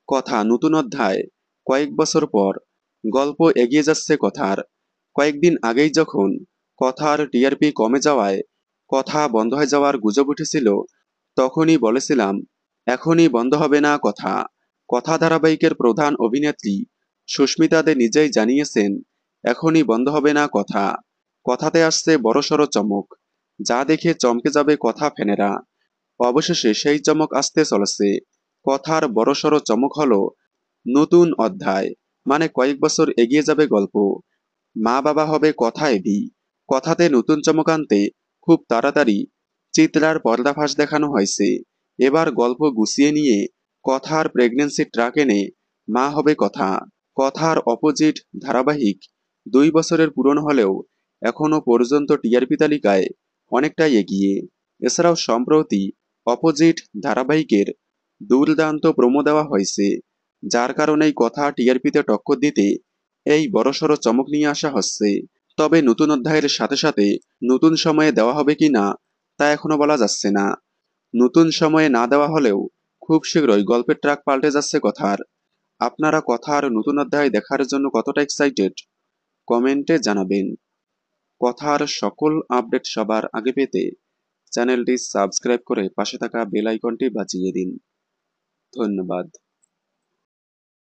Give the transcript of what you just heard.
কথা নতুন অধ্যায়। কয়েক বছর পর গল্প এগিয়ে যাচ্ছে কথার। কয়েকদিন আগেই যখন কথার টিআরপি কমে যাওয়ায় কথা বন্ধ হয়ে যাওয়ার গুজব উঠেছিল, তখনই বলেছিলাম এখনই বন্ধ হবে না কথা। কথা ধারাবাহিকের প্রধান অভিনেত্রী সুস্মিতা দে নিজেই জানিয়েছেন এখনই বন্ধ হবে না কথা। কথাতে আসছে বড়সড় চমক, যা দেখে চমকে যাবে কথা ফ্যানেরা। অবশেষে সেই চমক আসতে চলেছে। কথার বড়সড় চমক হলো নতুন অধ্যায়, মানে কয়েক বছর এগিয়ে যাবে গল্প। মা বাবা হবে কথা এবি। কথাতে নতুন চমক আনতে খুব তাড়াতাড়ি চিত্রার পর্দাফাঁস দেখানো হয়েছে। এবার গল্প গুছিয়ে নিয়ে কথার প্রেগন্যান্সি ট্রাক এনে মা হবে কথা। কথার অপোজিট ধারাবাহিক 2 বছরের পুরনো হলেও এখনো পর্যন্ত টিআরপি তালিকায় অনেকটাই এগিয়ে। এছাড়াও সম্প্রতি অপোজিট ধারাবাহিকের দুর্দান্ত প্রোমো দেওয়া হয়েছে, যার কারণেই কথা টিআরপিতে টক্কর দিতে এই বড়সড় চমক নিয়ে আসা হচ্ছে। তবে নতুন অধ্যায়ের সাথে সাথে নতুন সময়ে দেওয়া হবে কিনা তা এখনো বলা যাচ্ছে না। নতুন সময়ে না দেওয়া হলেও খুব শীঘ্রই গল্পের ট্র্যাক পাল্টে যাচ্ছে কথার। আপনারা কথার নতুন অধ্যায় দেখার জন্য কতটা এক্সাইটেড কমেন্টে জানাবেন। কথার সকল আপডেট সবার আগে পেতে চ্যানেলটি সাবস্ক্রাইব করে পাশে থাকা বেল আইকনটি বাজিয়ে দিন। ধন্যবাদ।